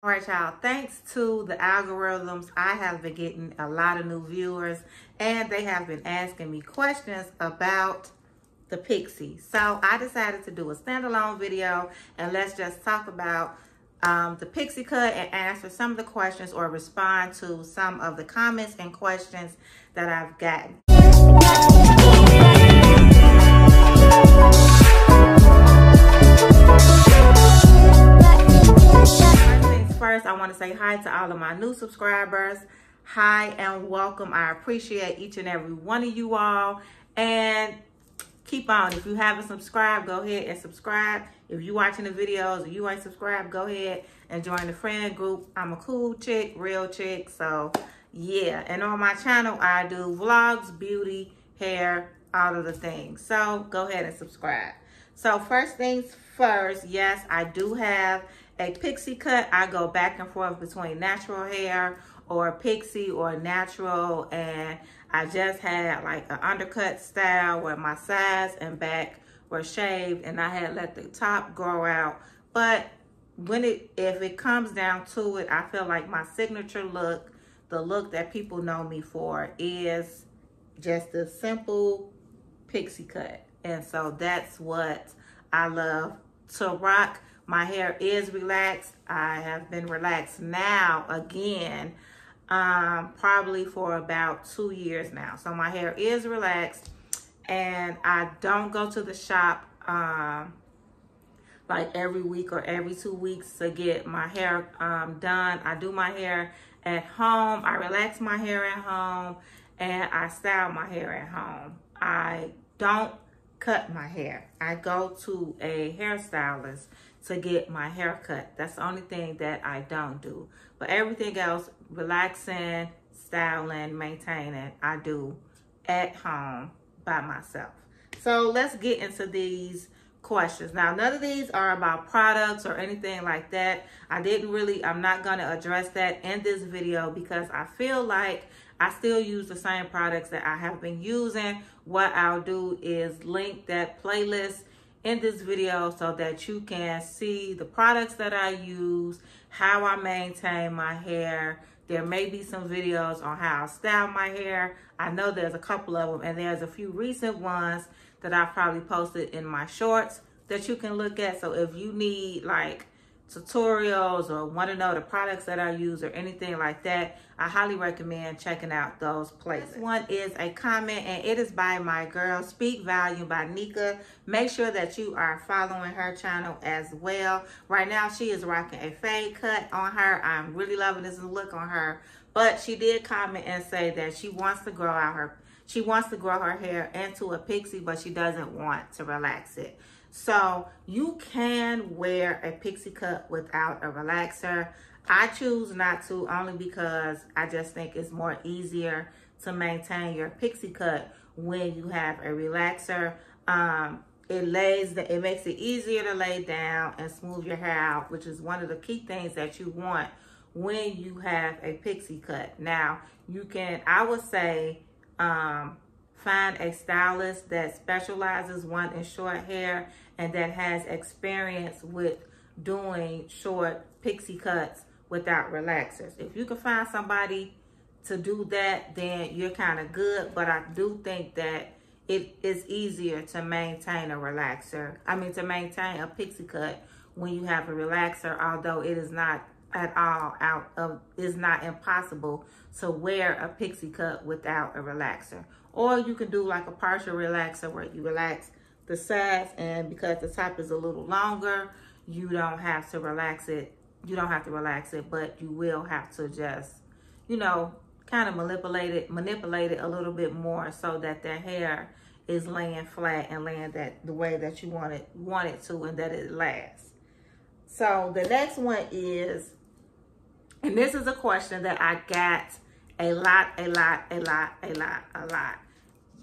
All right, y'all, thanks to the algorithms, I have been getting a lot of new viewers and they have been asking me questions about the Pixie. So I decided to do a standalone video and let's just talk about the Pixie cut and answer some of the questions or respond to some of the comments and questions that I've gotten. First, I want to say hi to all of my new subscribers. Hi and welcome. I appreciate each and every one of you all. And keep on. If you haven't subscribed, go ahead and subscribe. If you're watching the videos and you ain't subscribed, go ahead and join the friend group. I'm a cool chick, real chick. So, yeah. And on my channel, I do vlogs, beauty, hair, all of the things. So, go ahead and subscribe. So, first things first, yes, I do have a Pixie cut. I go back and forth between natural hair or Pixie or natural, and I just had like an undercut style where my sides and back were shaved and I had let the top grow out. But if it comes down to it, I feel like my signature look, the look that people know me for, is just a simple Pixie cut. And so that's what I love to rock. My hair is relaxed. I have been relaxed now again, probably for about 2 years now. So my hair is relaxed and I don't go to the shop like every week or every 2 weeks to get my hair done. I do my hair at home. I relax my hair at home and I style my hair at home. I don't cut my hair. I go to a hairstylist to get my hair cut. That's the only thing that I don't do. But everything else, relaxing, styling, maintaining, I do at home by myself. So let's get into these questions. Now, none of these are about products or anything like that. I'm not gonna address that in this video because I feel like I still use the same products that I have been using. What I'll do is link that playlist in this video so that you can see the products that I use, how I maintain my hair. There may be some videos on how I style my hair. I know there's a couple of them, and there's a few recent ones that I've probably posted in my shorts that you can look at. So if you need like tutorials or want to know the products that I use or anything like that, I highly recommend checking out those places. This one is a comment and it is by my girl Speak Volume by Nika. Make sure that you are following her channel as well. Right now she is rocking a fade cut on her. I'm really loving this look on her, but she did comment and say that she wants to grow her hair into a pixie, but she doesn't want to relax it. So you can wear a pixie cut without a relaxer. I choose not to, only because I just think it's more easier to maintain your pixie cut when you have a relaxer. It makes it easier to lay down and smooth your hair out, which is one of the key things that you want when you have a pixie cut. Now, I would say, find a stylist that specializes in short hair and that has experience with doing short pixie cuts without relaxers. If you can find somebody to do that, then you're kind of good. But I do think that it is easier to maintain to maintain a pixie cut when you have a relaxer, although it is not at all it's not impossible to wear a pixie cut without a relaxer. Or you can do like a partial relaxer where you relax the sides, and because the top is a little longer, you don't have to relax it. You don't have to relax it, but you will have to just, kind of manipulate it a little bit more so that the hair is laying flat and laying the way that you want it to, and that it lasts. So the next one is, and this is a question that I got a lot.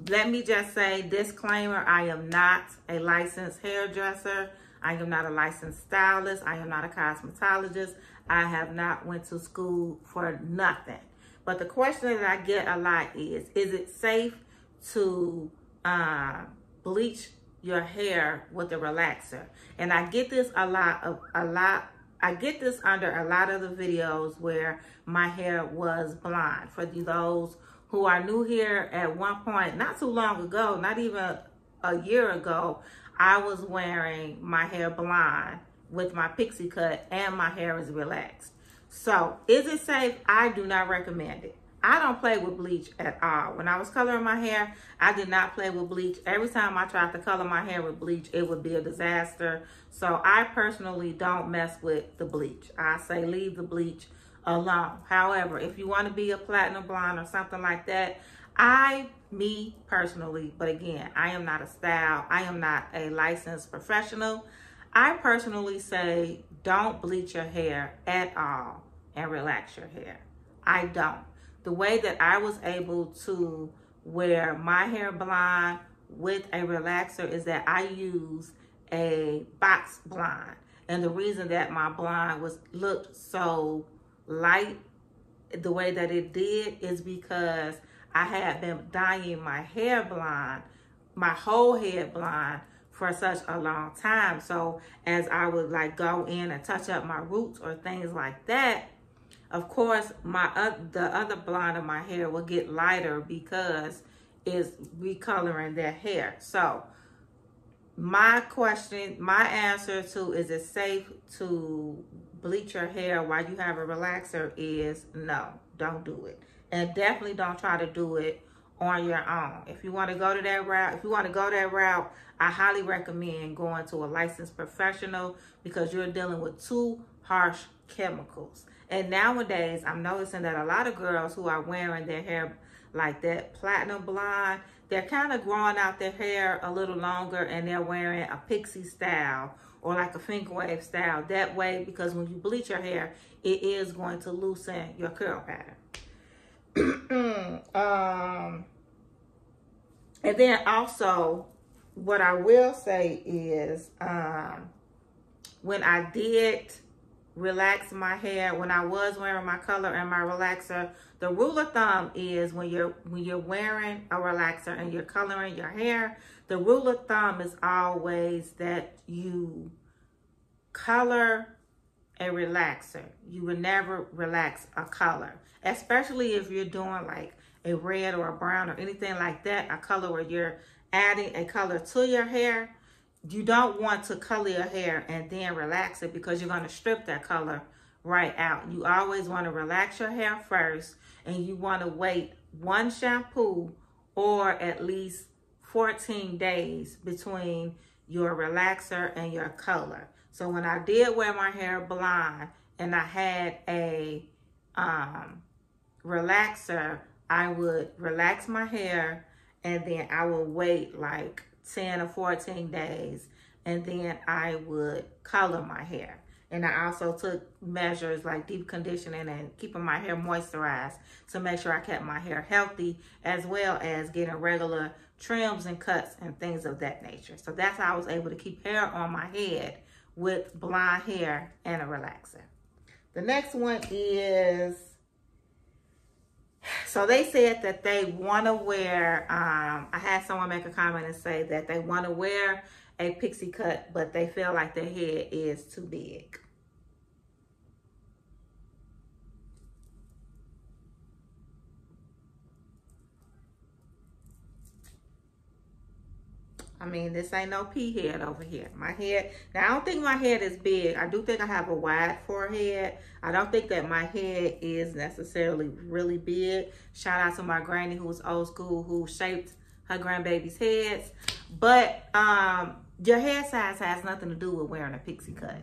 Let me just say, disclaimer, I am not a licensed hairdresser. I am not a licensed stylist. I am not a cosmetologist. I have not went to school for nothing. But the question that I get a lot is it safe to bleach your hair with a relaxer? And I get this a lot I get this under a lot of the videos where my hair was blonde. For those who are new here, at one point, not too long ago, not even a year ago, I was wearing my hair blonde with my pixie cut and my hair is relaxed. So, is it safe? I do not recommend it. I don't play with bleach at all. When I was coloring my hair, I did not play with bleach. Every time I tried to color my hair with bleach, it would be a disaster. So I personally don't mess with the bleach. I say leave the bleach alone. However, if you want to be a platinum blonde or something like that, me personally, but again, I am not a style. I am not a licensed professional. I personally say don't bleach your hair at all and relax your hair. I don't. The way that I was able to wear my hair blonde with a relaxer is that I use a box blonde. And the reason that my blonde looked so light the way that it did is because I had been dyeing my hair blonde, my whole head blonde, for such a long time. So as I would like go in and touch up my roots or things like that, of course, the other blonde of my hair will get lighter because it's recoloring their hair. So my answer to is it safe to bleach your hair while you have a relaxer is no, don't do it. And definitely don't try to do it on your own. If you want to go that route, I highly recommend going to a licensed professional because you're dealing with too harsh chemicals. And nowadays, I'm noticing that a lot of girls who are wearing their hair like that platinum blonde, they're kind of growing out their hair a little longer and they're wearing a pixie style or like a finger wave style. That way, because when you bleach your hair, it is going to loosen your curl pattern. And then also, what I will say is, when I did relax my hair, when I was wearing my color and my relaxer, the rule of thumb is when you're wearing a relaxer and you're coloring your hair, the rule of thumb is always that you color a relaxer. You would never relax a color, especially if you're doing like a red or a brown or anything like that, a color where you're adding a color to your hair. You don't want to color your hair and then relax it because you're going to strip that color right out. You always want to relax your hair first, and you want to wait one shampoo or at least 14 days between your relaxer and your color. So when I did wear my hair blonde and I had a relaxer, I would relax my hair and then I would wait like 10 or 14 days and then I would color my hair. And I also took measures like deep conditioning and keeping my hair moisturized to make sure I kept my hair healthy, as well as getting regular trims and cuts and things of that nature. So that's how I was able to keep hair on my head with blonde hair and a relaxer. The next one is, so they said that they want to wear, I had someone make a comment and say that they want to wear a pixie cut, but they feel like their head is too big. I mean, this ain't no pea head over here. My head, now I don't think my head is big. I do think I have a wide forehead. I don't think that my head is necessarily really big. Shout out to my granny who was old school, who shaped her grandbaby's heads. But your head size has nothing to do with wearing a pixie cut.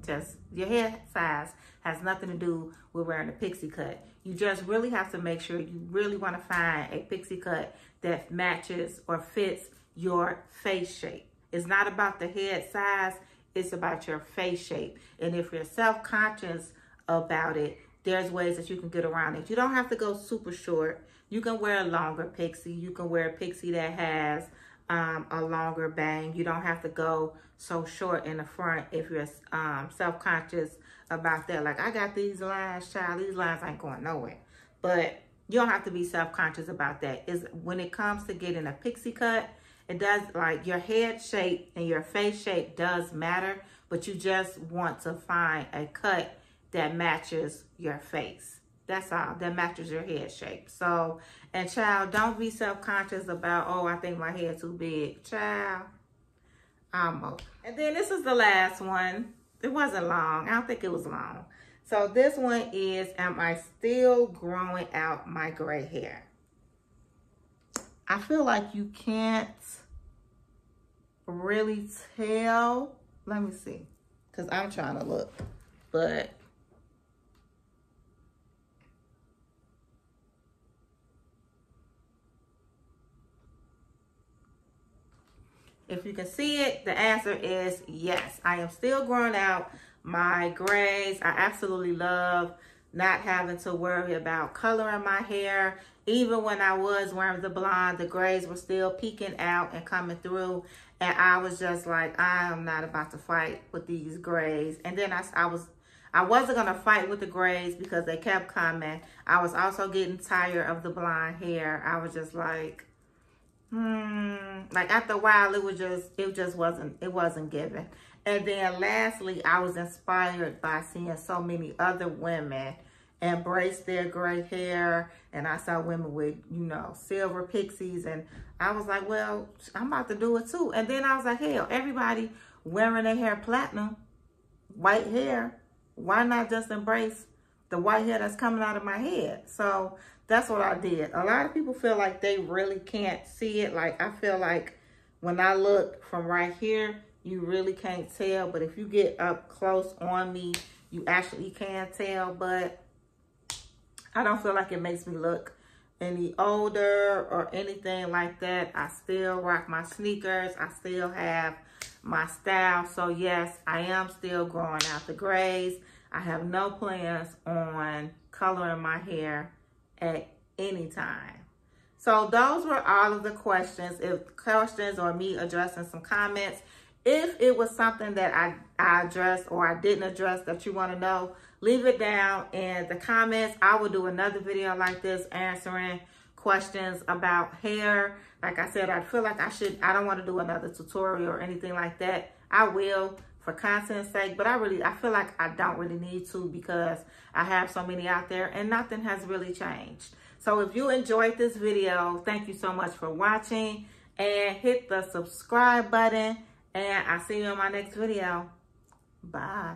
Just your head size has nothing to do with wearing a pixie cut. You just really have to make sure you really want to find a pixie cut that matches or fits your face shape. It's not about the head size, it's about your face shape. And if you're self-conscious about it, there's ways that you can get around it. You don't have to go super short. You can wear a longer pixie. You can wear a pixie that has a longer bang. You don't have to go so short in the front if you're self-conscious about that. Like, I got these lines, child. These lines ain't going nowhere. But you don't have to be self-conscious about that. When it comes to getting a pixie cut, it does, like, your head shape and your face shape does matter but you just want to find a cut that matches your face. That's all, that matches your head shape. So, and child, don't be self-conscious about, oh, I think my head too big. Child, almost. And then this is the last one. It wasn't long. I don't think it was long. So this one is, am I still growing out my gray hair? I feel like you can't really tell. Let me see, because I'm trying to look, but if you can see it, the answer is yes. I am still growing out my grays. I absolutely love not having to worry about coloring my hair. Even when I was wearing the blonde, the grays were still peeking out and coming through. And I was just like, I am not about to fight with these grays. And then I wasn't gonna fight with the grays because they kept coming. I was also getting tired of the blonde hair. I was just like, like after a while, it wasn't giving. And then lastly, I was inspired by seeing so many other women embrace their gray hair. And I saw women with, you know, silver pixies. And I was like, well, I'm about to do it too. And then I was like, hell, everybody wearing their hair platinum, white hair. Why not just embrace the white hair that's coming out of my head? So that's what I did. A lot of people feel like they really can't see it. Like, I feel like when I look from right here, you really can't tell. But if you get up close on me, you actually can tell. But I don't feel like it makes me look any older or anything like that. I still rock my sneakers. I still have my style. So yes, I am still growing out the grays. I have no plans on coloring my hair at any time. So those were all of the questions. If questions or me addressing some comments, if it was something that I addressed or I didn't address that you want to know, leave it down in the comments. I will do another video like this answering questions about hair. Like I said, I feel like I don't want to do another tutorial or anything like that. I will for content's sake, but I feel like I don't really need to because I have so many out there and nothing has really changed. So if you enjoyed this video, thank you so much for watching, and hit the subscribe button, and I'll see you in my next video. Bye.